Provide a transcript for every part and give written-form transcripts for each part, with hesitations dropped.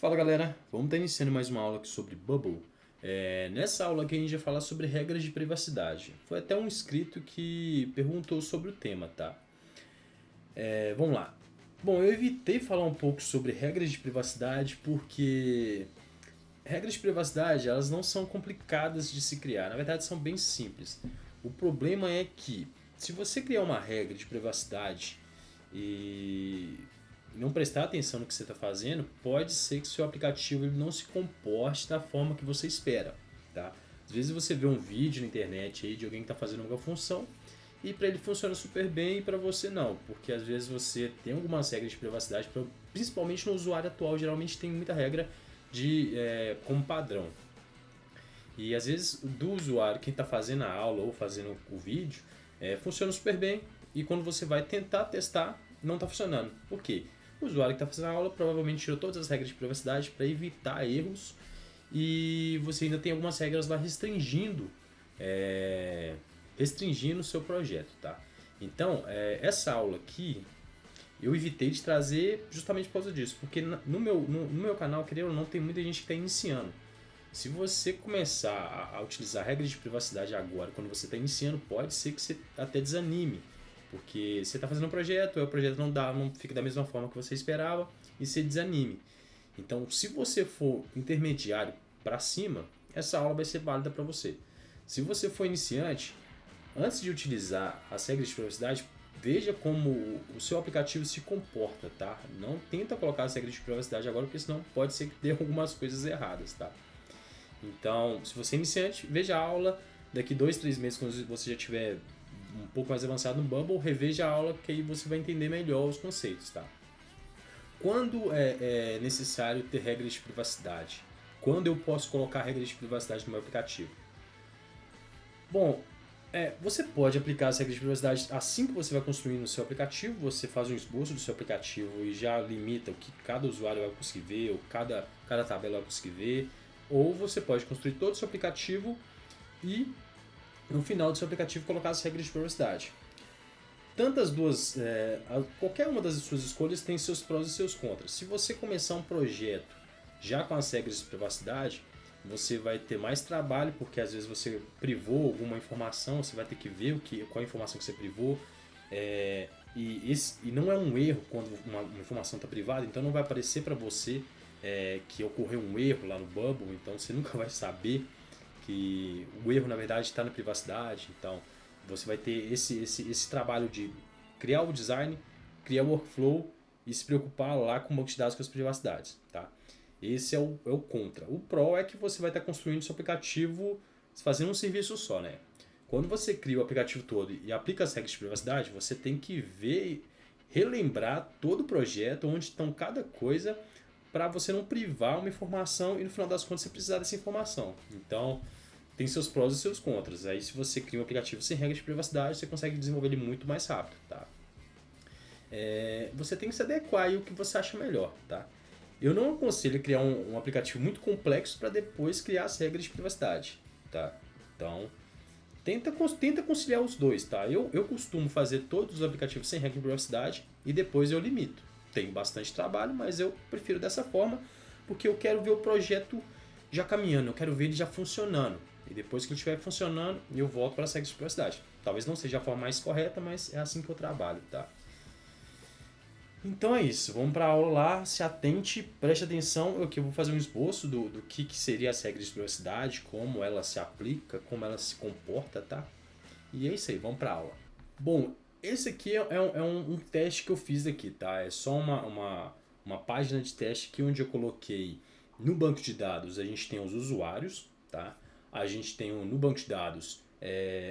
Fala galera, vamos estar iniciando mais uma aula aqui sobre Bubble. Nessa aula aqui a gente vai falar sobre regras de privacidade. Foi até um inscrito que perguntou sobre o tema, tá? Vamos lá. Bom, eu evitei falar um pouco sobre regras de privacidade porque regras de privacidade elas não são complicadas de se criar, na verdade são bem simples. O problema é que se você criar uma regra de privacidade e não prestar atenção no que você está fazendo, pode ser que seu aplicativo ele não se comporte da forma que você espera, tá? Às vezes você vê um vídeo na internet aí de alguém que está fazendo uma função e para ele funciona super bem e para você não, porque às vezes você tem algumas regras de privacidade, principalmente no usuário atual, geralmente tem muita regra como padrão. E às vezes do usuário, quem está fazendo a aula ou fazendo o vídeo, funciona super bem e quando você vai tentar testar, não está funcionando. Por quê? O usuário que está fazendo a aula provavelmente tirou todas as regras de privacidade para evitar erros e você ainda tem algumas regras lá restringindo o seu projeto, tá? Então, essa aula aqui eu evitei de trazer justamente por causa disso, porque no meu canal, querendo ou não, tem muita gente que está iniciando. Se você começar a utilizar regras de privacidade agora, quando você está iniciando, pode ser que você até desanime. Porque você está fazendo um projeto, o projeto não fica da mesma forma que você esperava e você desanime. Então, se você for intermediário para cima, essa aula vai ser válida para você. Se você for iniciante, antes de utilizar as regras de privacidade, veja como o seu aplicativo se comporta, tá? Não tenta colocar as regras de privacidade agora, porque senão pode ser que dê algumas coisas erradas, tá? Então, se você é iniciante, veja a aula. Daqui 2, 3 meses, quando você já tiver um pouco mais avançado no Bubble, reveja a aula que aí você vai entender melhor os conceitos, tá? Quando é necessário ter regras de privacidade? Quando eu posso colocar regras de privacidade no meu aplicativo? Bom, você pode aplicar as regras de privacidade assim que você vai construindo o seu aplicativo, você faz um esboço do seu aplicativo e já limita o que cada usuário vai conseguir ver, ou cada tabela vai conseguir ver, ou você pode construir todo o seu aplicativo e no final do seu aplicativo colocar as regras de privacidade. Qualquer uma das suas escolhas tem seus prós e seus contras. Se você começar um projeto já com as regras de privacidade, você vai ter mais trabalho, porque às vezes você privou alguma informação, você vai ter que ver qual a informação que você privou. E não é um erro quando uma informação está privada, então não vai aparecer para você que ocorreu um erro lá no Bubble, então você nunca vai saber que o erro na verdade está na privacidade. Então você vai ter esse trabalho de criar o design, criar o workflow e se preocupar lá com o banco de dados com as privacidades, tá? Esse é o contra. O pró é que você vai estar construindo seu aplicativo fazendo um serviço só, né? Quando você cria o aplicativo todo e aplica as regras de privacidade, você tem que ver, relembrar todo o projeto, onde estão cada coisa, para você não privar uma informação e no final das contas você precisar dessa informação. Então, tem seus prós e seus contras. Aí se você cria um aplicativo sem regras de privacidade, você consegue desenvolver ele muito mais rápido, tá? Você tem que se adequar aí o que você acha melhor, tá? Eu não aconselho criar um aplicativo muito complexo para depois criar as regras de privacidade, tá? Então, tenta conciliar os dois, tá? Eu costumo fazer todos os aplicativos sem regra de privacidade e depois eu limito. Tem bastante trabalho, mas eu prefiro dessa forma porque eu quero ver o projeto já caminhando, eu quero ver ele já funcionando. E depois que ele estiver funcionando, eu volto para as regras de privacidade. Talvez não seja a forma mais correta, mas é assim que eu trabalho, tá? Então é isso, vamos para a aula lá, se atente, preste atenção, eu vou fazer um esboço do que seria as regras de privacidade, como ela se aplica, como ela se comporta, tá? E é isso aí, vamos para a aula. Bom, esse aqui é um teste que eu fiz aqui, tá? É só uma página de teste aqui onde eu coloquei no banco de dados, a gente tem os usuários, tá? A gente tem no banco de dados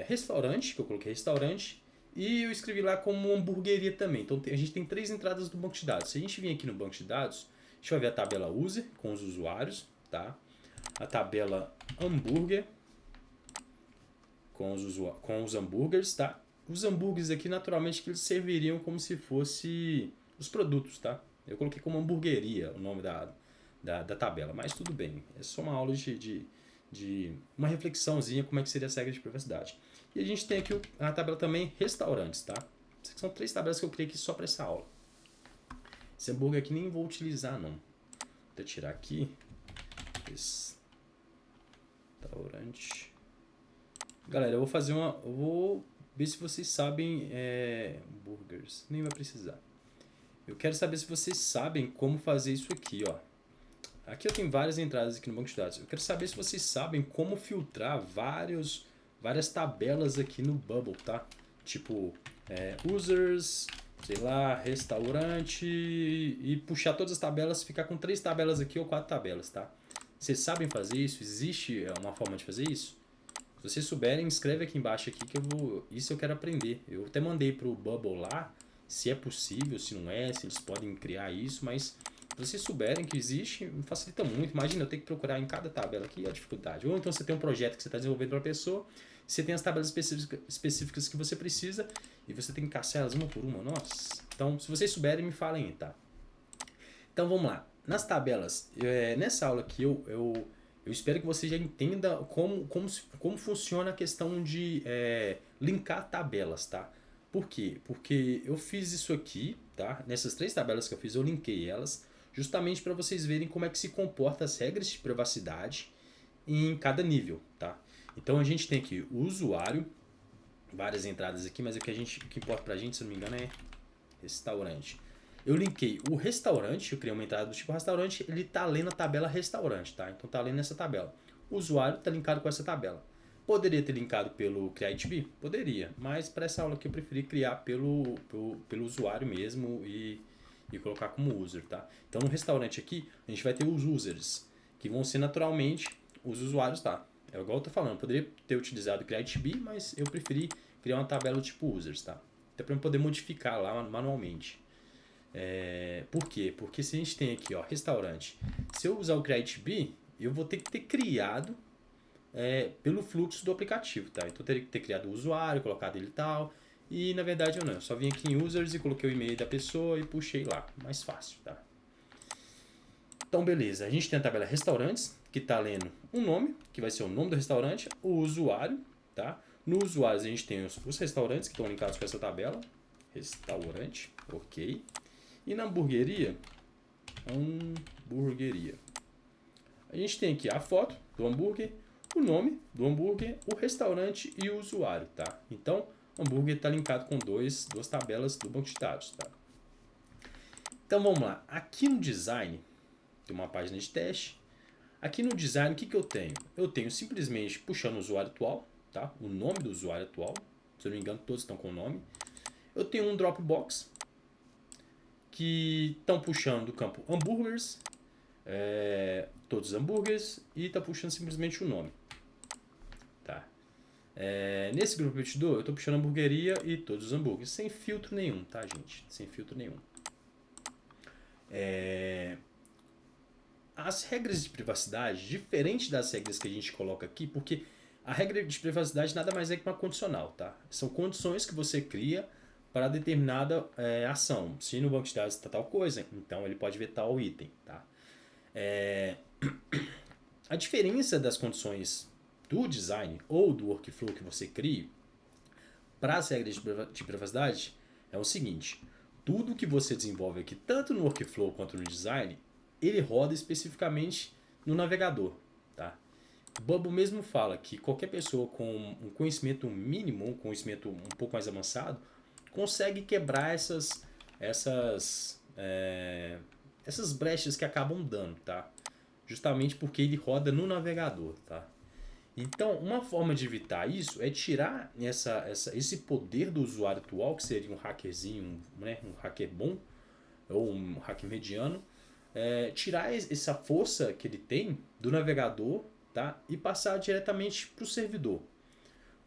restaurante, que eu coloquei restaurante, e eu escrevi lá como hamburgueria também. Então a gente tem 3 entradas do banco de dados. Se a gente vir aqui no banco de dados, a gente vai ver a tabela user com os usuários, tá? A tabela hambúrguer com os hambúrgueres, tá? Os hambúrgueres aqui, naturalmente, que eles serviriam como se fosse os produtos, tá? Eu coloquei como hamburgueria o nome da tabela, mas tudo bem. É só uma aula de uma reflexãozinha como é que seria a regra de privacidade. E a gente tem aqui a tabela também restaurantes, tá? Essas são 3 tabelas que eu criei aqui só para essa aula. Esse hambúrguer aqui nem vou utilizar não. Vou tirar aqui. Restaurante. Galera, eu vou ver se vocês sabem burgers. Nem vai precisar. Eu quero saber se vocês sabem como fazer isso aqui, ó. Aqui eu tenho várias entradas aqui no banco de dados. Eu quero saber se vocês sabem como filtrar várias tabelas aqui no Bubble, tá? Tipo, users, sei lá, restaurante e puxar todas as tabelas, ficar com 3 tabelas aqui ou 4 tabelas, tá? Vocês sabem fazer isso? Existe uma forma de fazer isso? Se vocês souberem, escreve aqui embaixo aqui que isso eu quero aprender. Eu até mandei pro Bubble lá, se é possível, se não é, se eles podem criar isso, mas se vocês souberem que existe, facilita muito. Imagina eu ter que procurar em cada tabela aqui a dificuldade. Ou então você tem um projeto que você está desenvolvendo para a pessoa, você tem as tabelas específicas que você precisa e você tem que caçar elas uma por uma. Nossa. Então, se vocês souberem, me falem aí, tá? Então, vamos lá. Nas tabelas, nessa aula aqui, eu espero que você já entenda como funciona a questão de linkar tabelas, tá? Por quê? Porque eu fiz isso aqui, tá? Nessas 3 tabelas que eu fiz, eu linkei elas justamente para vocês verem como é que se comporta as regras de privacidade em cada nível, tá? Então a gente tem aqui o usuário, várias entradas aqui, mas o que importa pra gente, se não me engano, é restaurante. Eu linkei o restaurante, eu criei uma entrada do tipo restaurante, ele tá lendo a tabela restaurante, tá? Então tá lendo essa tabela. O usuário tá linkado com essa tabela. Poderia ter linkado pelo CreateB? Poderia, mas para essa aula aqui eu preferi criar pelo usuário mesmo e colocar como user, tá? Então no restaurante aqui a gente vai ter os users, que vão ser naturalmente os usuários, tá? É igual eu tô falando, eu poderia ter utilizado o CreateB, mas eu preferi criar uma tabela do tipo users, tá? Até para eu poder modificar lá manualmente. Por quê? Porque se a gente tem aqui, ó, restaurante, se eu usar o CreateB, eu vou ter que ter criado pelo fluxo do aplicativo, tá? Então eu teria que ter criado o usuário, colocado ele e tal, e na verdade eu não, eu só vim aqui em users e coloquei o e-mail da pessoa e puxei lá, mais fácil, tá? Então beleza, a gente tem a tabela restaurantes, que está lendo um nome, que vai ser o nome do restaurante, o usuário, tá? No usuário a gente tem os restaurantes que estão linkados com essa tabela, restaurante, ok. E na hamburgueria, a gente tem aqui a foto do hambúrguer, o nome do hambúrguer, o restaurante e o usuário, tá? Então, o hambúrguer está linkado com duas tabelas do banco de dados, tá? Então, vamos lá. Aqui no design, tem uma página de teste. Aqui no design, o que eu tenho? Eu tenho simplesmente puxando o usuário atual, tá? O nome do usuário atual. Se eu não me engano, todos estão com o nome. Eu tenho um Dropbox, que estão puxando do campo hambúrgueres, todos os hambúrgueres, e está puxando simplesmente o nome. Tá? Nesse grupo que eu te dou, eu estou puxando hamburgueria e todos os hambúrgueres, sem filtro nenhum, tá, gente? Sem filtro nenhum. As regras de privacidade, diferente das regras que a gente coloca aqui, porque a regra de privacidade nada mais é que uma condicional, tá? São condições que você cria para determinada ação. Se no banco de dados está tal coisa, então ele pode ver tal item, tá? A diferença das condições do design ou do workflow que você crie para as regras de privacidade é o seguinte: tudo que você desenvolve aqui, tanto no workflow quanto no design, ele roda especificamente no navegador, tá? O Bubble mesmo fala que qualquer pessoa com um conhecimento mínimo, um conhecimento um pouco mais avançado, consegue quebrar essas brechas que acabam dando, tá? Justamente porque ele roda no navegador, tá? Então, uma forma de evitar isso é tirar esse poder do usuário atual, que seria um hackerzinho, um hacker bom, ou um hacker mediano, tirar essa força que ele tem do navegador, tá? E passar diretamente para o servidor.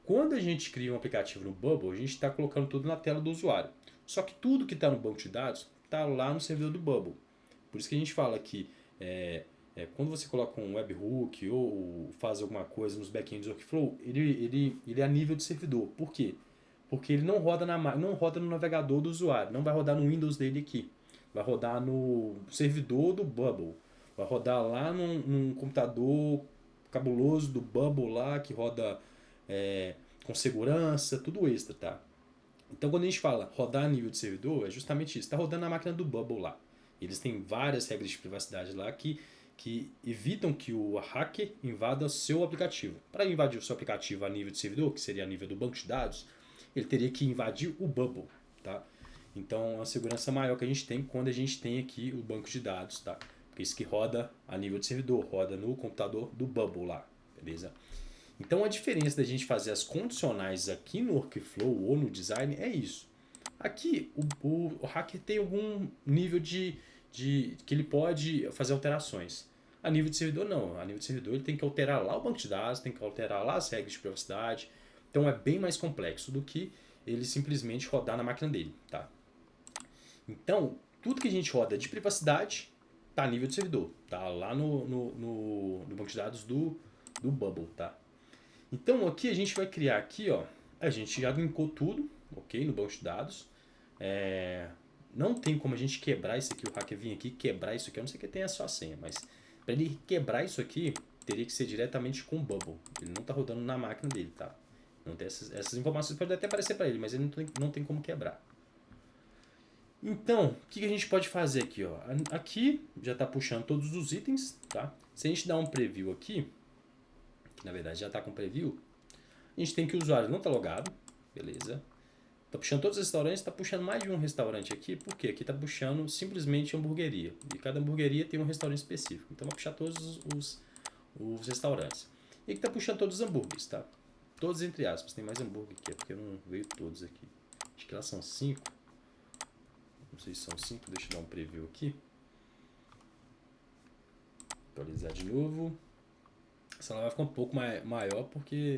Quando a gente cria um aplicativo no Bubble, a gente está colocando tudo na tela do usuário. Só que tudo que está no banco de dados está lá no servidor do Bubble. Por isso que a gente fala que quando você coloca um webhook ou faz alguma coisa nos backends do workflow, ele é a nível de servidor. Por quê? Porque ele não roda no navegador do usuário, não vai rodar no Windows dele aqui. Vai rodar no servidor do Bubble. Vai rodar lá num computador cabuloso do Bubble lá, que roda com segurança, tudo extra, tá? Então quando a gente fala rodar a nível de servidor, é justamente isso. Está rodando na máquina do Bubble lá. Eles têm várias regras de privacidade lá que evitam que o hacker invada o seu aplicativo. Para invadir o seu aplicativo a nível de servidor, que seria a nível do banco de dados, ele teria que invadir o bubble, tá? Então, é uma segurança maior que a gente tem quando a gente tem aqui o banco de dados, tá? Porque isso que roda a nível de servidor, roda no computador do bubble lá, beleza? Então, a diferença da gente fazer as condicionais aqui no workflow ou no design é isso. Aqui, o hacker tem algum nível de que ele pode fazer alterações. A nível de servidor, não. A nível de servidor, ele tem que alterar lá o banco de dados, tem que alterar lá as regras de privacidade. Então, é bem mais complexo do que ele simplesmente rodar na máquina dele, tá? Então, tudo que a gente roda de privacidade está a nível de servidor, tá? Lá no banco de dados do Bubble, tá? Então, aqui a gente vai criar aqui, ó, a gente já linkou tudo, ok? No banco de dados. Não tem como a gente quebrar isso aqui, o hacker vir aqui quebrar isso aqui, eu não sei que tem a sua senha, mas para ele quebrar isso aqui, teria que ser diretamente com o Bubble. Ele não está rodando na máquina dele, tá? Não tem essas informações podem até aparecer para ele, mas ele não tem como quebrar. Então, o que a gente pode fazer aqui, ó? Aqui já está puxando todos os itens, tá? Se a gente dar um preview aqui, que na verdade já está com preview, a gente tem que o usuário não está logado, beleza? Está puxando todos os restaurantes, está puxando mais de um restaurante aqui, por quê? Aqui está puxando simplesmente hamburgueria. E cada hamburgueria tem um restaurante específico. Então vai puxar todos os restaurantes. E aqui está puxando todos os hambúrgueres, tá? Todos entre aspas. Tem mais hambúrguer aqui, é porque não veio todos aqui. Acho que lá são 5. Não sei se são 5, deixa eu dar um preview aqui. Atualizar de novo. Essa lá vai ficar um pouco maior porque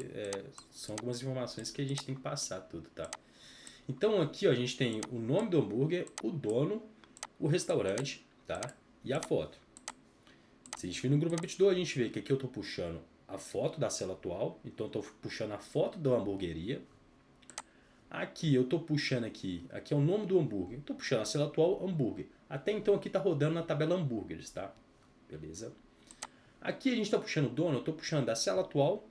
são algumas informações que a gente tem que passar tudo, tá? Então aqui ó, a gente tem o nome do hambúrguer, o dono, o restaurante, tá? E a foto. Se a gente vir no grupo Bit2, a gente vê que aqui eu estou puxando a foto da cela atual, então estou puxando a foto da hamburgueria. Aqui eu estou puxando aqui é o nome do hambúrguer, estou puxando a cela atual hambúrguer. Até então aqui está rodando na tabela hambúrgueres, tá? Beleza? Aqui a gente está puxando o dono, eu estou puxando da cela atual,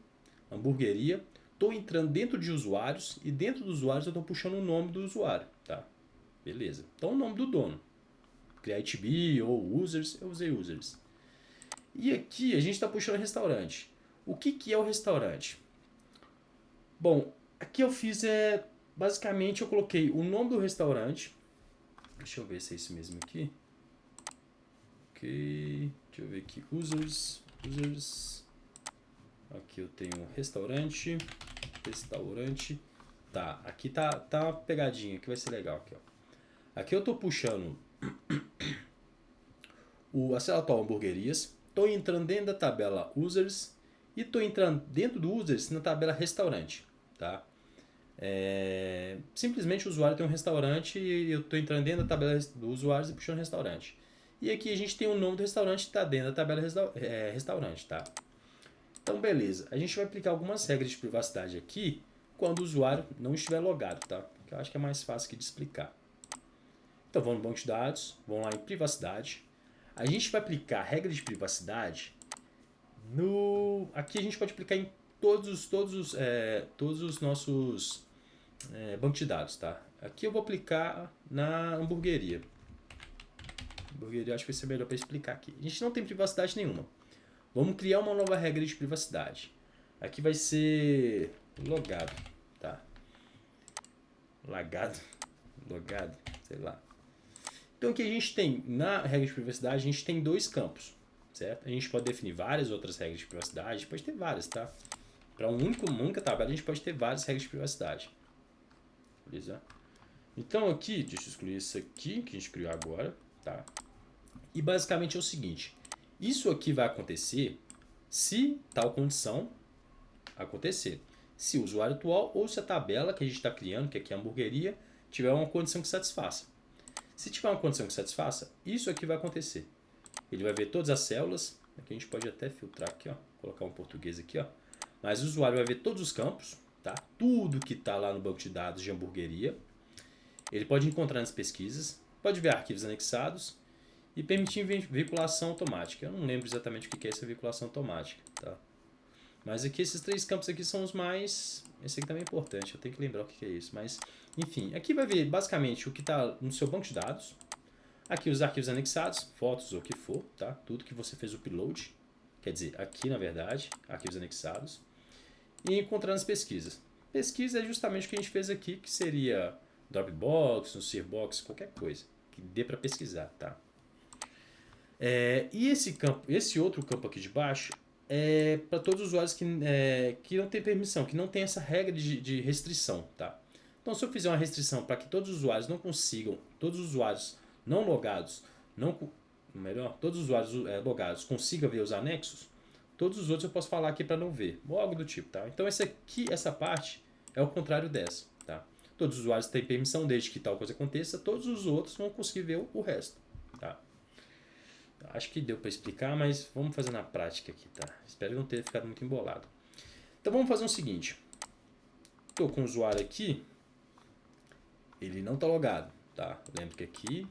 hamburgueria. Estou entrando dentro de usuários e dentro dos usuários eu estou puxando o nome do usuário, tá? Beleza. Então o nome do dono. CreateB ou users, eu usei users. E aqui a gente está puxando restaurante. O que é o restaurante? Bom, aqui eu fiz basicamente eu coloquei o nome do restaurante. Deixa eu ver se é isso mesmo aqui. Ok, deixa eu ver aqui. Users. Aqui eu tenho restaurante. Tá, aqui tá uma pegadinha que vai ser legal aqui, ó. Aqui eu tô puxando a cela atual hamburguerias, tô entrando dentro da tabela users e tô entrando dentro do users na tabela restaurante, tá? Simplesmente o usuário tem um restaurante e eu tô entrando dentro da tabela dos usuários e puxando restaurante. E aqui a gente tem o nome do restaurante que está dentro da tabela restaurante, tá? Então, beleza. A gente vai aplicar algumas regras de privacidade aqui quando o usuário não estiver logado, tá? Que eu acho que é mais fácil aqui de explicar. Então, vamos no banco de dados, vamos lá em privacidade. A gente vai aplicar a regra de privacidade Aqui a gente pode aplicar em todos os nossos bancos de dados, tá? Aqui eu vou aplicar na hamburgueria. Hamburgueria acho que vai ser melhor para explicar aqui. A gente não tem privacidade nenhuma. Vamos criar uma nova regra de privacidade. Aqui vai ser logado, tá? Logado, sei lá. Então aqui a gente tem, na regra de privacidade, a gente tem 2 campos, certo? A gente pode definir várias outras regras de privacidade, pode ter várias, tá? Para uma única tabela a gente pode ter várias regras de privacidade. Beleza? Então aqui, deixa eu excluir isso aqui que a gente criou agora, tá? E basicamente é o seguinte, isso aqui vai acontecer se tal condição acontecer. Se o usuário atual ou se a tabela que a gente está criando, que aqui é a hamburgueria, tiver uma condição que satisfaça. Se tiver uma condição que satisfaça, isso aqui vai acontecer. Ele vai ver todas as células. Aqui a gente pode até filtrar aqui, ó, colocar um português aqui, ó. Mas o usuário vai ver todos os campos, tá? Tudo que está lá no banco de dados de hamburgueria. Ele pode encontrar nas pesquisas, pode ver arquivos anexados e permitir veiculação automática. Eu não lembro exatamente o que é essa veiculação automática, tá? Mas aqui esses 3 campos aqui são os mais... Esse aqui também é importante, eu tenho que lembrar o que é isso. Mas, enfim, aqui vai ver basicamente o que está no seu banco de dados. Aqui os arquivos anexados, fotos ou o que for, tá? Tudo que você fez o upload, quer dizer, aqui na verdade, arquivos anexados. E encontrando as pesquisas. Pesquisa é justamente o que a gente fez aqui, que seria Dropbox, um Searbox, qualquer coisa que dê para pesquisar, tá? E esse outro campo aqui de baixo é para todos os usuários que não tem permissão, que não tem essa regra de restrição, tá? Então, se eu fizer uma restrição para que todos os usuários não consigam, todos os usuários não logados, todos os usuários logados consigam ver os anexos, todos os outros eu posso falar aqui para não ver, ou algo do tipo, tá? Então, essa parte é o contrário dessa, tá? Todos os usuários têm permissão desde que tal coisa aconteça, todos os outros vão conseguir ver o resto, tá? Acho que deu para explicar, mas vamos fazer na prática aqui, tá? Espero não ter ficado muito embolado. Então vamos fazer o seguinte. Estou com o usuário aqui. Ele não está logado, tá? Lembra que aqui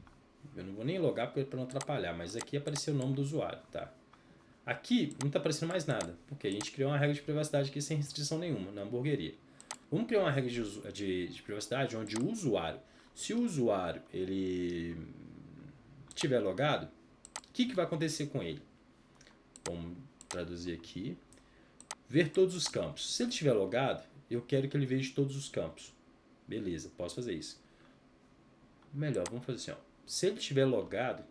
eu não vou nem logar para não atrapalhar, mas aqui apareceu o nome do usuário, tá? Aqui não está aparecendo mais nada, porque a gente criou uma regra de privacidade aqui sem restrição nenhuma, na hamburgueria. Vamos criar uma regra de privacidade onde o usuário, se o usuário ele tiver logado, o que vai acontecer com ele? Vamos traduzir aqui. Ver todos os campos. Se ele estiver logado, eu quero que ele veja todos os campos. Beleza, posso fazer isso. Melhor, vamos fazer assim. Ó. Se ele estiver logado,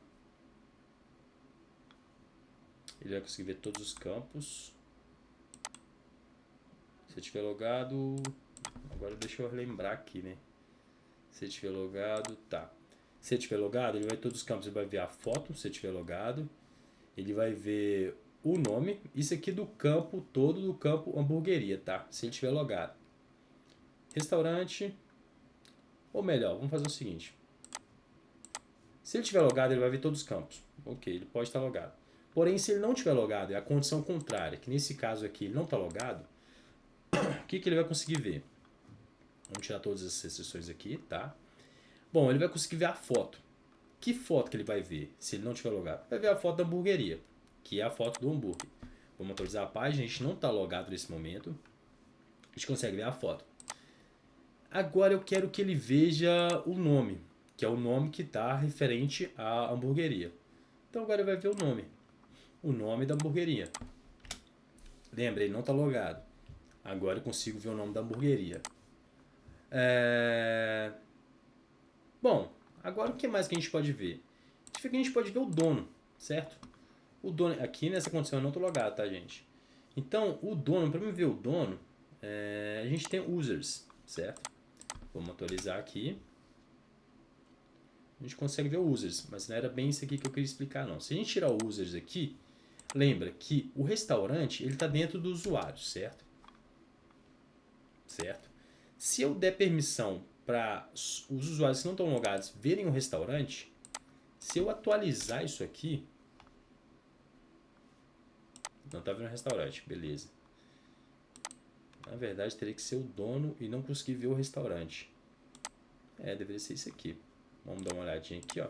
ele vai conseguir ver todos os campos. Se ele estiver logado... Agora deixa eu relembrar aqui, né? Se ele estiver logado, tá. Se ele estiver logado, ele vai ver todos os campos, ele vai ver a foto, se ele estiver logado. Ele vai ver o nome, isso aqui do campo todo, do campo hamburgueria, tá? Se ele estiver logado. Restaurante, ou melhor, vamos fazer o seguinte. Se ele estiver logado, ele vai ver todos os campos. Ok, ele pode estar logado. Porém, se ele não estiver logado, é a condição contrária, que nesse caso aqui ele não está logado, o que ele vai conseguir ver? Vamos tirar todas as restrições aqui, tá? Bom, ele vai conseguir ver a foto. Que foto que ele vai ver se ele não estiver logado? Vai ver a foto da hamburgueria, que é a foto do hambúrguer. Vamos atualizar a página, a gente não está logado nesse momento. A gente consegue ver a foto. Agora eu quero que ele veja o nome, que é o nome que está referente à hamburgueria. Então agora ele vai ver o nome da hamburgueria. Lembra, ele não está logado. Agora eu consigo ver o nome da hamburgueria. Bom, agora o que mais que a gente pode ver? A gente pode ver o dono, certo? O dono, aqui nessa condição eu não estou logado, tá, gente? Então, o dono, para mim ver o dono, a gente tem users, certo? Vamos atualizar aqui. A gente consegue ver o users, mas não era bem isso aqui que eu queria explicar, não. Se a gente tirar o users aqui, lembra que o restaurante ele está dentro do usuário, certo? Certo? Se eu der permissão para os usuários que não estão logados verem o restaurante, se eu atualizar isso aqui, não está vendo o restaurante, beleza. Na verdade, teria que ser o dono e não conseguir ver o restaurante. Deveria ser isso aqui. Vamos dar uma olhadinha aqui, ó.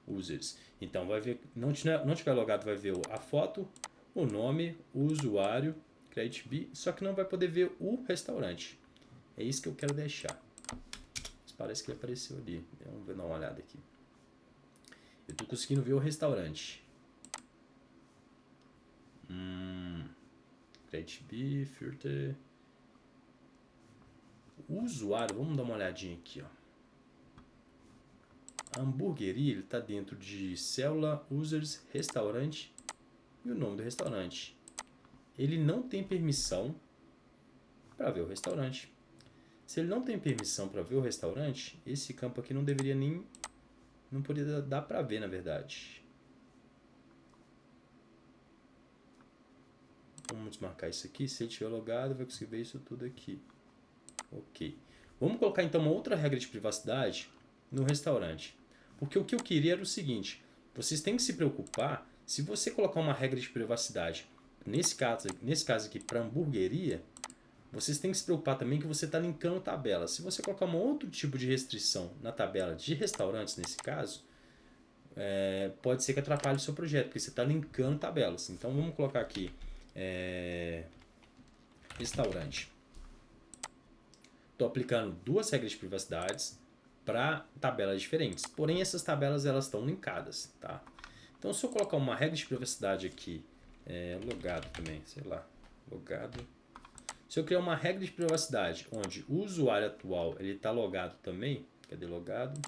Users. Então, vai ver, não tiver logado, vai ver a foto, o nome, o usuário, Credit B, só que não vai poder ver o restaurante. É isso que eu quero deixar. Mas parece que ele apareceu ali. Vamos dar uma olhada aqui. Eu estou conseguindo ver o restaurante. Credit B, filter. O usuário, vamos dar uma olhadinha aqui, ó. A hamburgueria, ele está dentro de célula, users, restaurante e o nome do restaurante. Ele não tem permissão para ver o restaurante. Se ele não tem permissão para ver o restaurante, esse campo aqui não deveria nem... Não poderia dar para ver, na verdade. Vamos desmarcar isso aqui. Se ele estiver logado, vai conseguir ver isso tudo aqui. Ok. Vamos colocar então uma outra regra de privacidade no restaurante. Porque o que eu queria era o seguinte. Vocês têm que se preocupar. Se você colocar uma regra de privacidade, nesse caso aqui, para hamburgueria, vocês têm que se preocupar também que você está linkando tabela. Se você colocar um outro tipo de restrição na tabela de restaurantes, nesse caso, pode ser que atrapalhe o seu projeto, porque você está linkando tabelas. Então vamos colocar aqui restaurante. Estou aplicando duas regras de privacidade. para tabelas diferentes. Porém, essas tabelas elas estão linkadas, tá? Então, se eu colocar uma regra de privacidade aqui, logado também, sei lá, logado. Se eu criar uma regra de privacidade onde o usuário atual ele está logado também, cadê logado?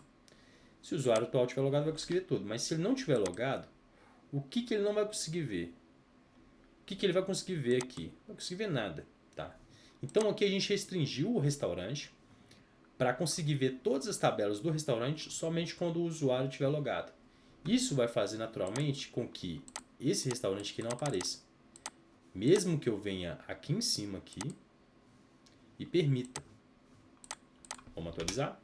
Se o usuário atual estiver logado, vai conseguir ver tudo. Mas se ele não estiver logado, o que ele não vai conseguir ver? O que ele vai conseguir ver aqui? Não vai conseguir ver nada, tá? Então aqui a gente restringiu o restaurante para conseguir ver todas as tabelas do restaurante somente quando o usuário estiver logado. Isso vai fazer naturalmente com que esse restaurante aqui não apareça. Mesmo que eu venha aqui em cima aqui e permita. Vamos atualizar?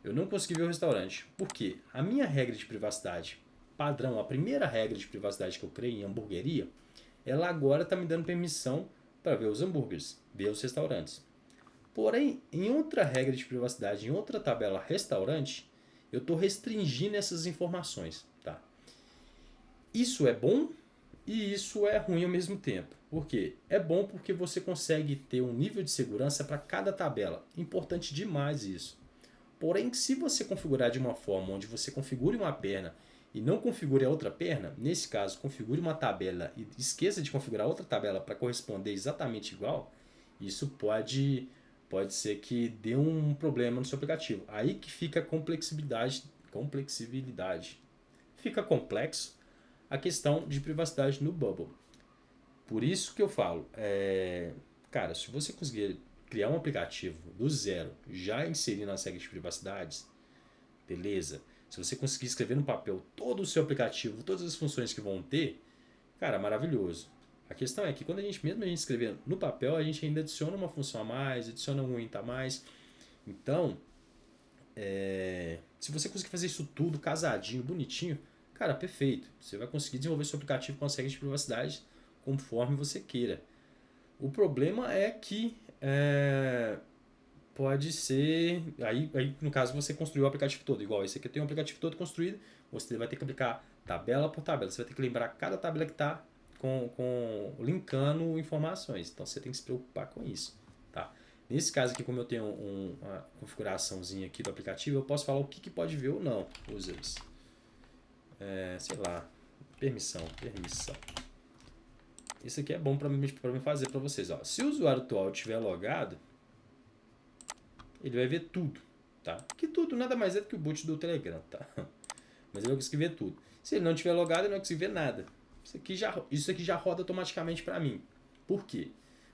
Eu não consegui ver o restaurante. Por quê? A minha regra de privacidade padrão, a primeira regra de privacidade que eu criei em hamburgueria, ela agora está me dando permissão para ver os hambúrgueres, ver os restaurantes. Porém, em outra regra de privacidade, em outra tabela restaurante, eu estou restringindo essas informações. Tá? Isso é bom e isso é ruim ao mesmo tempo. Por quê? É bom porque você consegue ter um nível de segurança para cada tabela. Importante demais isso. Porém, se você configurar de uma forma onde você configure uma perna e não configure a outra perna, nesse caso, configure uma tabela e esqueça de configurar outra tabela para corresponder exatamente igual, isso pode ser que dê um problema no seu aplicativo. Aí que fica a complexibilidade. Fica complexo a questão de privacidade no Bubble. Por isso que eu falo, cara, se você conseguir criar um aplicativo do zero, já inserir nas regras de privacidades, beleza. Se você conseguir escrever no papel todo o seu aplicativo, todas as funções que vão ter, cara, maravilhoso. A questão é que quando mesmo a gente escrever no papel, a gente ainda adiciona uma função a mais, adiciona um int a mais. Então, se você conseguir fazer isso tudo casadinho, bonitinho, cara, perfeito. Você vai conseguir desenvolver seu aplicativo com as regras de privacidade conforme você queira. O problema é que pode ser... Aí, no caso, você construiu o aplicativo todo. Igual esse aqui tem um aplicativo todo construído. Você vai ter que aplicar tabela por tabela. Você vai ter que lembrar cada tabela que está linkando informações. Então, você tem que se preocupar com isso. Tá? Nesse caso aqui, como eu tenho uma configuraçãozinha aqui do aplicativo, eu posso falar o que pode ver ou não. Users. Sei lá. Permissão. Isso aqui é bom para mim fazer para vocês. Ó. Se o usuário atual estiver logado, ele vai ver tudo. Tá? Que tudo nada mais é do que o boot do Telegram. Tá? Mas ele vai conseguir ver tudo. Se ele não estiver logado, ele não vai conseguir ver nada. Isso aqui já roda automaticamente para mim. Por quê?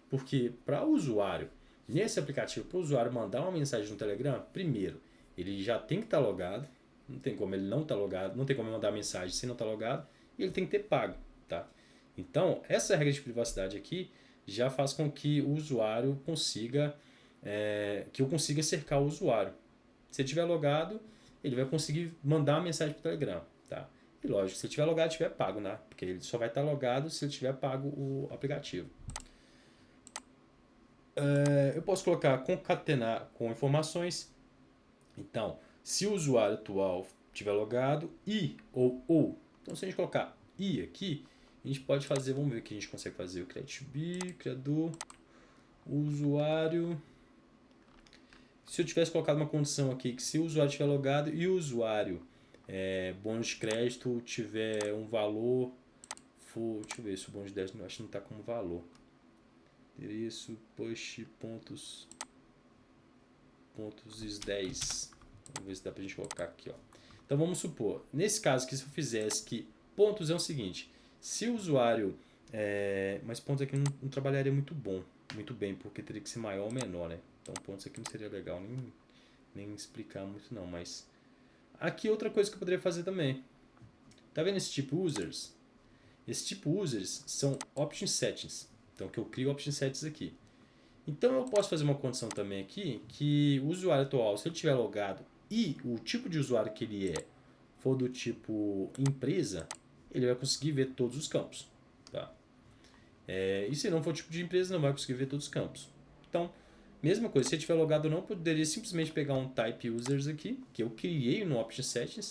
Porque para o usuário, nesse aplicativo, para o usuário mandar uma mensagem no Telegram, primeiro, ele já tem que estar logado. Não tem como ele não estar logado. Não tem como ele mandar mensagem se não estar logado. E ele tem que ter pago. Tá? Então, essa regra de privacidade aqui já faz com que o usuário consiga... que eu consiga cercar o usuário. Se ele estiver logado, ele vai conseguir mandar uma mensagem para o Telegram. Tá? E lógico, se ele estiver logado, estiver pago, né? Porque ele só vai estar logado se ele tiver pago o aplicativo. Eu posso colocar concatenar com informações. Então, se o usuário atual estiver logado ou. Então, se a gente colocar i aqui, a gente pode fazer, vamos ver o que a gente consegue fazer. O CreditB, criador, usuário. Se eu tivesse colocado uma condição aqui, que se o usuário estiver logado e o usuário bônus de crédito tiver um valor, deixa eu ver se o bônus de 10 acho que não está como valor. Endereço, push, pontos is 10. Vamos ver se dá pra gente colocar aqui. Ó. Então vamos supor, nesse caso aqui, se eu fizesse que pontos é o seguinte, se o usuário, mas pontos aqui não trabalharia muito bem, porque teria que ser maior ou menor, né? Então pontos aqui não seria legal nem explicar muito não, mas aqui outra coisa que eu poderia fazer também. Tá vendo esse tipo users? Esse tipo users são option settings. Então que eu crio option settings aqui. Então eu posso fazer uma condição também aqui que o usuário atual, se ele estiver logado e o tipo de usuário que ele for do tipo empresa, ele vai conseguir ver todos os campos. Tá? E se não for tipo de empresa, não vai conseguir ver todos os campos. Então, mesma coisa, se ele estiver logado ou não, eu poderia simplesmente pegar um type users aqui, que eu criei no option settings.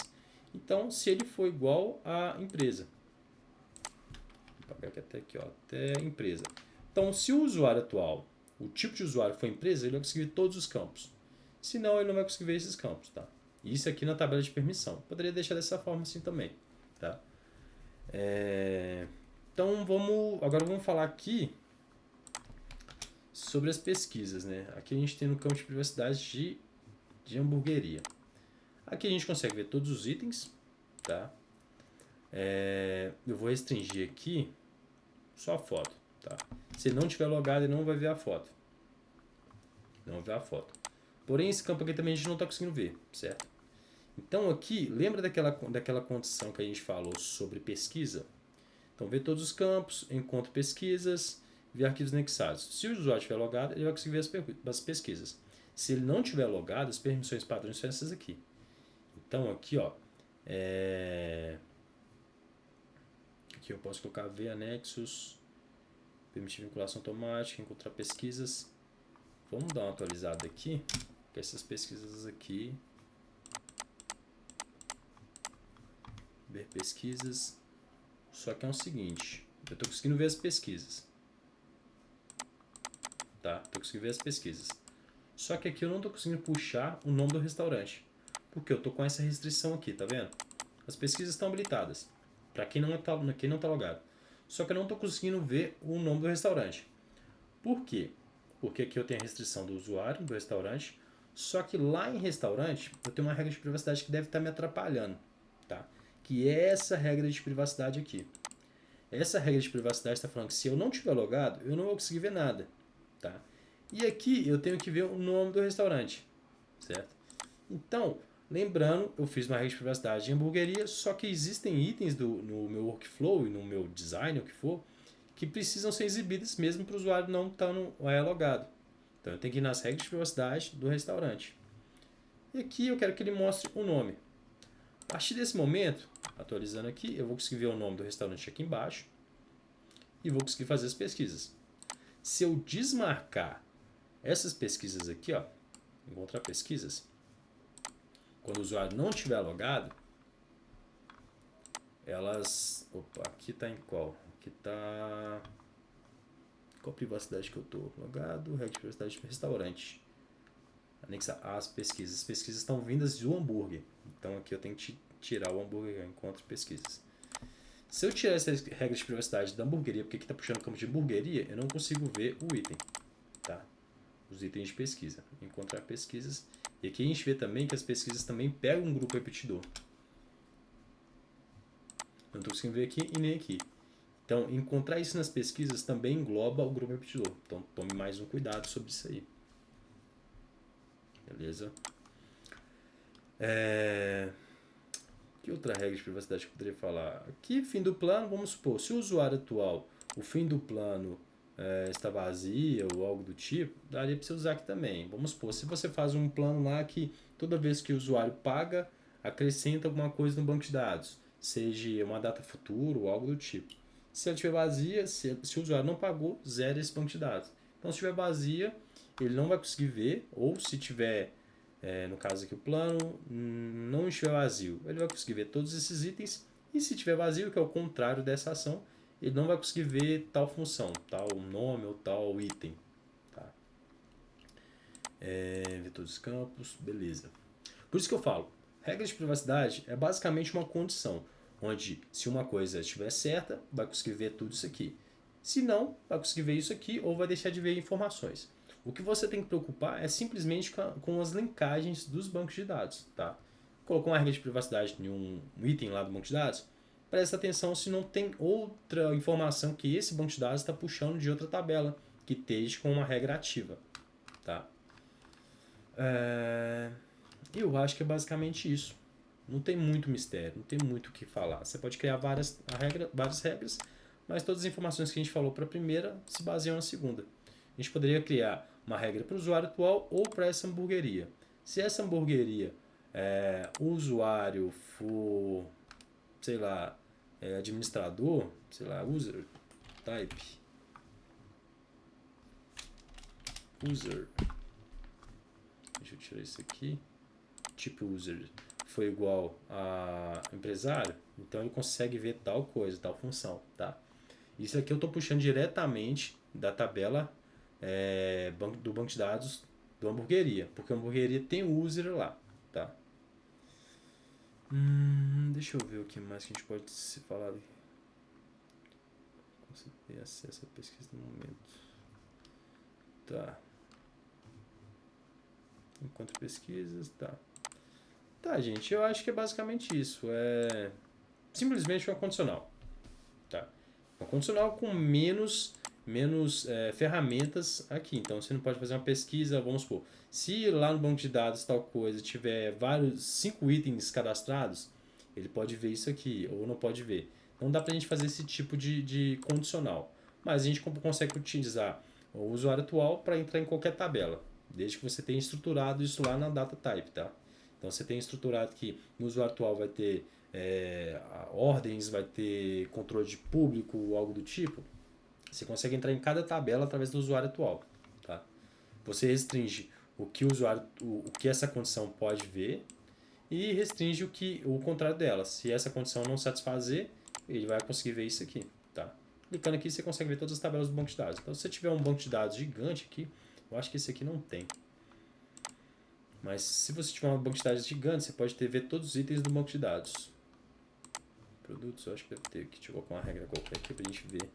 Então, se ele for igual à empresa. Vou pegar aqui até empresa. Então, se o usuário atual o tipo de usuário que foi empresa, ele vai conseguir ver todos os campos. Senão, ele não vai conseguir ver esses campos, tá? Isso aqui na tabela de permissão. Poderia deixar dessa forma assim também, tá? Então, agora vamos falar aqui sobre as pesquisas, né? Aqui a gente tem no campo de privacidade de hamburgueria. Aqui a gente consegue ver todos os itens, tá? Eu vou restringir aqui só a foto, tá? Se ele não tiver logado, ele não vai ver a foto. Não vai ver a foto. Porém, esse campo aqui também a gente não está conseguindo ver, certo? Então aqui, lembra daquela condição que a gente falou sobre pesquisa? Então, ver todos os campos, encontre pesquisas, ver arquivos anexados. Se o usuário estiver logado, ele vai conseguir ver as pesquisas. Se ele não tiver logado, as permissões padrões são essas aqui. Então, aqui, ó, aqui eu posso colocar ver anexos, permitir vinculação automática, encontrar pesquisas. Vamos dar uma atualizada aqui, com essas pesquisas aqui. Ver pesquisas. Só que é o seguinte, eu estou conseguindo ver as pesquisas. Tá? Estou conseguindo ver as pesquisas. Só que aqui eu não estou conseguindo puxar o nome do restaurante. Porque eu estou com essa restrição aqui, tá vendo? As pesquisas estão habilitadas. Para quem não está logado. Só que eu não estou conseguindo ver o nome do restaurante. Por quê? Porque aqui eu tenho a restrição do usuário do restaurante. Só que lá em restaurante eu tenho uma regra de privacidade que deve estar me atrapalhando. Tá? Que é essa regra de privacidade aqui. Essa regra de privacidade está falando que se eu não tiver logado, eu não vou conseguir ver nada. Tá? E aqui eu tenho que ver o nome do restaurante. Certo? Então, lembrando, eu fiz uma regra de privacidade de hamburgueria, só que existem itens no meu workflow e no meu design, o que for, que precisam ser exibidos mesmo para o usuário não estar logado. Então eu tenho que ir nas regras de privacidade do restaurante. E aqui eu quero que ele mostre o nome. A partir desse momento, atualizando aqui, eu vou conseguir ver o nome do restaurante aqui embaixo e vou conseguir fazer as pesquisas. Se eu desmarcar essas pesquisas aqui, ó, encontrar pesquisas, quando o usuário não estiver logado, elas... Opa, aqui está em qual? Aqui está... Qual privacidade que eu estou? Logado, regra de privacidade de restaurante. Anexar as pesquisas. As pesquisas estão vindas do hambúrguer. Então aqui eu tenho que tirar o hambúrguer, eu encontro pesquisas. Se eu tirar essa regra de privacidade da hamburgueria, porque aqui está puxando o campo de hamburgueria, eu não consigo ver o item. Tá? Os itens de pesquisa. Encontrar pesquisas. E aqui a gente vê também que as pesquisas também pegam um grupo repetidor. Não estou conseguindo ver aqui e nem aqui. Então, encontrar isso nas pesquisas também engloba o grupo repetidor. Então, tome mais um cuidado sobre isso aí. Beleza? Que outra regra de privacidade que eu poderia falar? Aqui, fim do plano, vamos supor, se o usuário atual, o fim do plano está vazia ou algo do tipo, daria para você usar aqui também. Vamos supor, se você faz um plano lá que toda vez que o usuário paga, acrescenta alguma coisa no banco de dados, seja uma data futura ou algo do tipo. Se ela estiver vazia, se o usuário não pagou, zera esse banco de dados. Então, se estiver vazia, ele não vai conseguir ver, ou se tiver, no caso aqui o plano, não estiver vazio, ele vai conseguir ver todos esses itens, e se estiver vazio, que é o contrário dessa ação, ele não vai conseguir ver tal função, tal nome ou tal item. Tá? Ver todos os campos, beleza. Por isso que eu falo, regra de privacidade é basicamente uma condição, onde se uma coisa estiver certa, vai conseguir ver tudo isso aqui. Se não, vai conseguir ver isso aqui ou vai deixar de ver informações. O que você tem que preocupar é simplesmente com as linkagens dos bancos de dados. Tá? Colocou uma regra de privacidade em um item lá do banco de dados, presta atenção se não tem outra informação que esse banco de dados está puxando de outra tabela, que esteja com uma regra ativa. Tá? Eu acho que é basicamente isso. Não tem muito mistério, não tem muito o que falar. Você pode criar várias regras, mas todas as informações que a gente falou para a primeira se baseiam na segunda. A gente poderia criar uma regra para o usuário atual ou para essa hamburgueria. Se essa hamburgueria, o usuário for, sei lá, administrador, sei lá, user, type, user, deixa eu tirar isso aqui, tipo user, foi igual a empresário, então ele consegue ver tal coisa, tal função, tá? Isso aqui eu estou puxando diretamente da tabela do banco de dados do hamburgueria, porque a hamburgueria tem o user lá, tá? Deixa eu ver o que mais que a gente pode se falar. Você ter acesso à pesquisa no momento. Tá. Enquanto pesquisas, tá. Tá, gente, eu acho que é basicamente isso. É simplesmente uma condicional. Tá? Uma condicional com menos ferramentas aqui. Então você não pode fazer uma pesquisa, vamos supor. Se lá no banco de dados tal coisa tiver 5 itens cadastrados, ele pode ver isso aqui, ou não pode ver. Não dá pra gente fazer esse tipo de condicional. Mas a gente consegue utilizar o usuário atual para entrar em qualquer tabela, desde que você tenha estruturado isso lá na data type, tá? Então você tem estruturado que no usuário atual vai ter ordens, vai ter controle de público, algo do tipo. Você consegue entrar em cada tabela através do usuário atual, tá? Você restringe o que essa condição pode ver e restringe o contrário dela. Se essa condição não satisfazer, ele vai conseguir ver isso aqui, tá? Clicando aqui você consegue ver todas as tabelas do banco de dados. Então se você tiver um banco de dados gigante aqui, eu acho que esse aqui não tem. Mas se você tiver um banco de dados gigante, você pode ver todos os itens do banco de dados. Produtos, eu acho que deve ter que colocar uma regra qualquer aqui pra gente ver.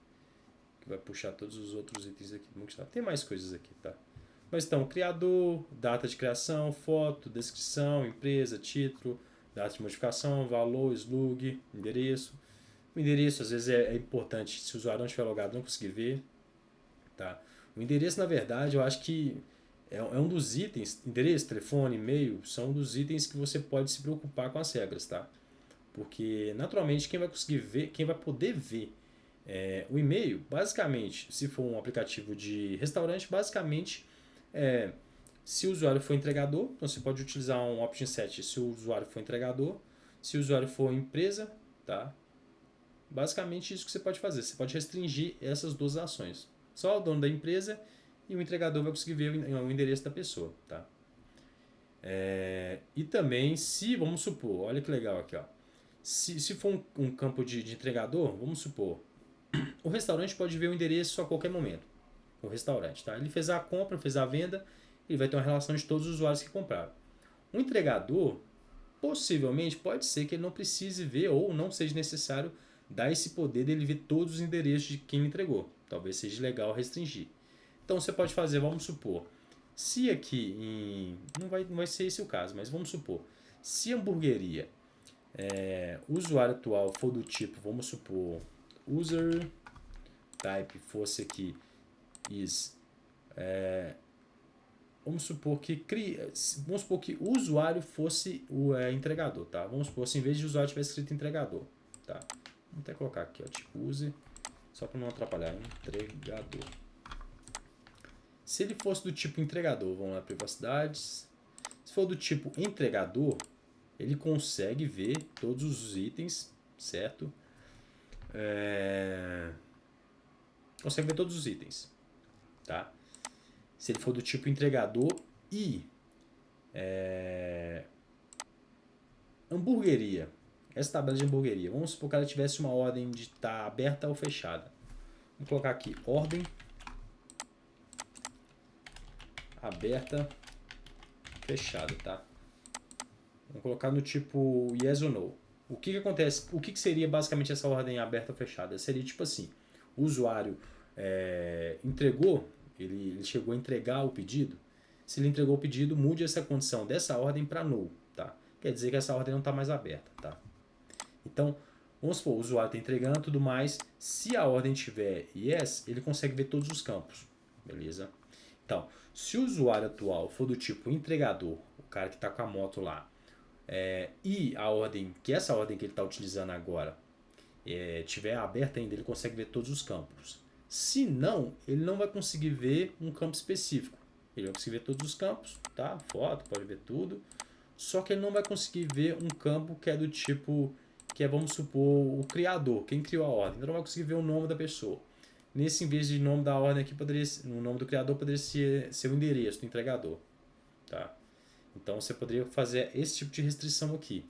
Que vai puxar todos os outros itens aqui do banco de dados. Tem mais coisas aqui, tá? Mas então, criador, data de criação, foto, descrição, empresa, título, data de modificação, valor, slug, endereço. O endereço às vezes é importante, se o usuário não estiver logado, não conseguir ver. Tá? O endereço, na verdade, eu acho que é um dos itens, endereço, telefone, e-mail, são um dos itens que você pode se preocupar com as regras, tá? Porque, naturalmente, quem vai conseguir ver, quem vai poder ver o e-mail, basicamente, se for um aplicativo de restaurante, basicamente, se o usuário for entregador, então você pode utilizar um option set se o usuário for entregador, se o usuário for empresa, tá? Basicamente isso que você pode fazer, você pode restringir essas duas ações. Só o dono da empresa e o entregador vai conseguir ver o endereço da pessoa, tá? E também, se, vamos supor, olha que legal aqui, ó. Se for um campo de entregador, vamos supor, o restaurante pode ver o endereço a qualquer momento. O restaurante, tá? Ele fez a compra, fez a venda, ele vai ter uma relação de todos os usuários que compraram. O entregador, possivelmente, pode ser que ele não precise ver ou não seja necessário dar esse poder dele ver todos os endereços de quem entregou. Talvez seja legal restringir. Então você pode fazer, vamos supor, se aqui não vai ser esse o caso, mas vamos supor, se a hamburgueria, o usuário atual for do tipo, vamos supor, user type fosse aqui vamos supor que o usuário fosse o entregador, tá? Vamos supor, se em vez de usuário tivesse escrito entregador, tá? Vamos até colocar aqui, ó, tipo use, só para não atrapalhar, entregador. Se ele fosse do tipo entregador, vamos lá, privacidades. Se for do tipo entregador, ele consegue ver todos os itens, certo? Consegue ver todos os itens, tá? Se ele for do tipo entregador e hamburgueria, essa tabela de hamburgueria, vamos supor que ela tivesse uma ordem de estar aberta ou fechada. Vamos colocar aqui, ordem aberta, fechada, tá? Vamos colocar no tipo yes ou no. O que acontece? O que seria basicamente essa ordem aberta ou fechada? Seria tipo assim, o usuário entregou, ele chegou a entregar o pedido. Se ele entregou o pedido, mude essa condição dessa ordem para no, tá? Quer dizer que essa ordem não está mais aberta, tá? Então, vamos supor, o usuário está entregando e tudo mais. Se a ordem tiver yes, ele consegue ver todos os campos, beleza? Então, se o usuário atual for do tipo entregador, o cara que está com a moto lá, e essa ordem que ele está utilizando agora tiver aberta ainda, ele consegue ver todos os campos. Se não, ele não vai conseguir ver um campo específico. Ele vai conseguir ver todos os campos, tá? Foto, pode ver tudo. Só que ele não vai conseguir ver um campo que é do tipo, que é, vamos supor, o criador, quem criou a ordem. Então não vai conseguir ver o nome da pessoa. Nesse, em vez de nome da ordem aqui, o nome do criador poderia ser o endereço do entregador, tá? Então você poderia fazer esse tipo de restrição aqui.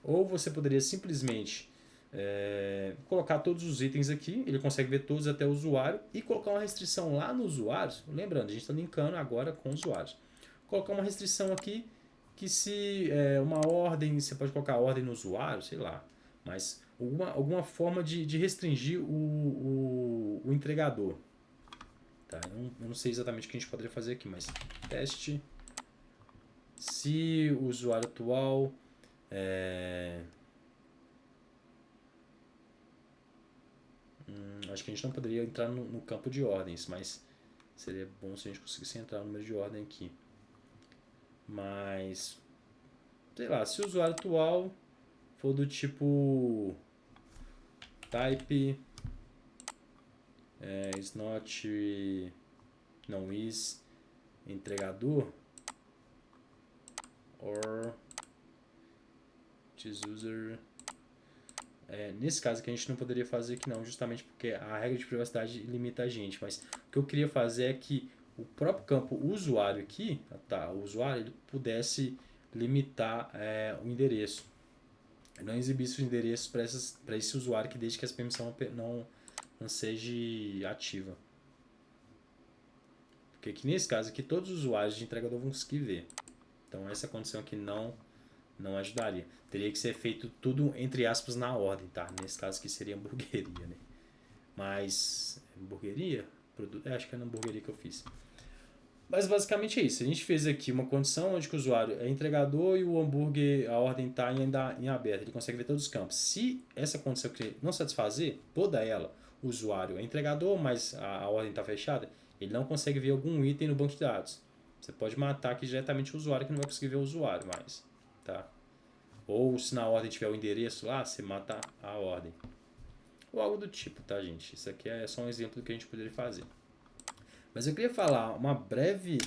Ou você poderia simplesmente colocar todos os itens aqui, ele consegue ver todos até o usuário e colocar uma restrição lá no usuário. Lembrando, a gente está linkando agora com usuários. Colocar uma restrição aqui que se uma ordem, você pode colocar a ordem no usuário, sei lá, mas alguma forma de restringir o entregador. Tá? Eu não sei exatamente o que a gente poderia fazer aqui, mas teste se o usuário atual acho que a gente não poderia entrar no campo de ordens, mas seria bom se a gente conseguisse entrar no número de ordem aqui. Mas, sei lá, se o usuário atual for do tipo type is not, não is entregador or this user. Nesse caso aqui a gente não poderia fazer aqui não, justamente porque a regra de privacidade limita a gente, mas o que eu queria fazer é que o próprio campo usuário aqui, tá, o usuário, ele pudesse limitar o endereço. Não exibisse os endereços para esse usuário que desde que essa permissão não seja ativa. Porque aqui nesse caso aqui todos os usuários de entregador vão conseguir ver. Então essa condição aqui não ajudaria. Teria que ser feito tudo, entre aspas, na ordem, tá? Nesse caso aqui seria hamburgueria, né? Mas, hamburgueria? Acho que é na hamburgueria que eu fiz. Mas basicamente é isso. A gente fez aqui uma condição onde o usuário é entregador e o hambúrguer, a ordem está em aberto. Ele consegue ver todos os campos. Se essa condição não satisfazer, toda ela, o usuário é entregador, mas a ordem está fechada, ele não consegue ver algum item no banco de dados. Você pode matar aqui diretamente o usuário, que não vai conseguir ver o usuário mais. Tá? Ou se na ordem tiver o endereço lá, você mata a ordem. Ou algo do tipo, tá, gente? Isso aqui é só um exemplo do que a gente poderia fazer. Mas eu queria falar uma breve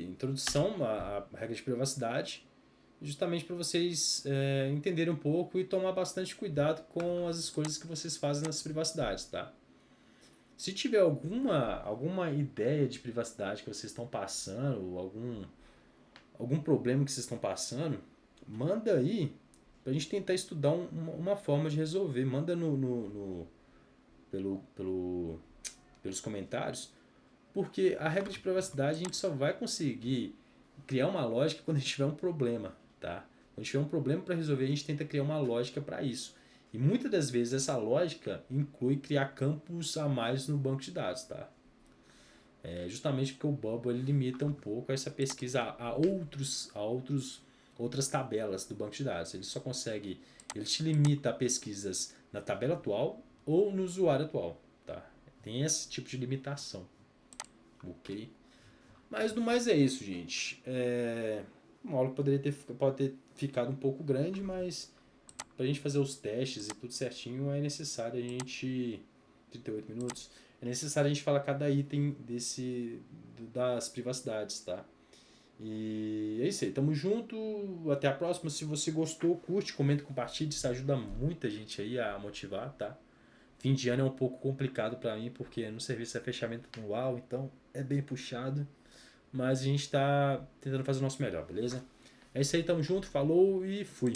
introdução à regra de privacidade, justamente para vocês entenderem um pouco e tomar bastante cuidado com as escolhas que vocês fazem nas privacidades, tá? Se tiver alguma ideia de privacidade que vocês estão passando, algum problema que vocês estão passando, manda aí pra gente tentar estudar uma forma de resolver. Manda pelos comentários, porque a regra de privacidade a gente só vai conseguir criar uma lógica quando a gente tiver um problema, tá? Quando a gente tiver um problema para resolver, a gente tenta criar uma lógica para isso. E muitas das vezes essa lógica inclui criar campos a mais no banco de dados, tá? Justamente porque o Bubble ele limita um pouco essa pesquisa a outras tabelas do banco de dados. Ele te limita a pesquisas na tabela atual ou no usuário atual, tá? Tem esse tipo de limitação, ok? Mas no mais é isso, gente. Uma aula pode ter ficado um pouco grande, mas para a gente fazer os testes e tudo certinho é necessário a gente 38 minutos. É necessário a gente falar cada item das privacidades, tá? E é isso aí, tamo junto, até a próxima. Se você gostou, curte, comenta, compartilhe, isso ajuda muita gente aí a motivar, tá? Fim de ano é um pouco complicado para mim, porque no serviço é fechamento anual, então é bem puxado, mas a gente tá tentando fazer o nosso melhor, beleza? É isso aí, tamo junto, falou e fui!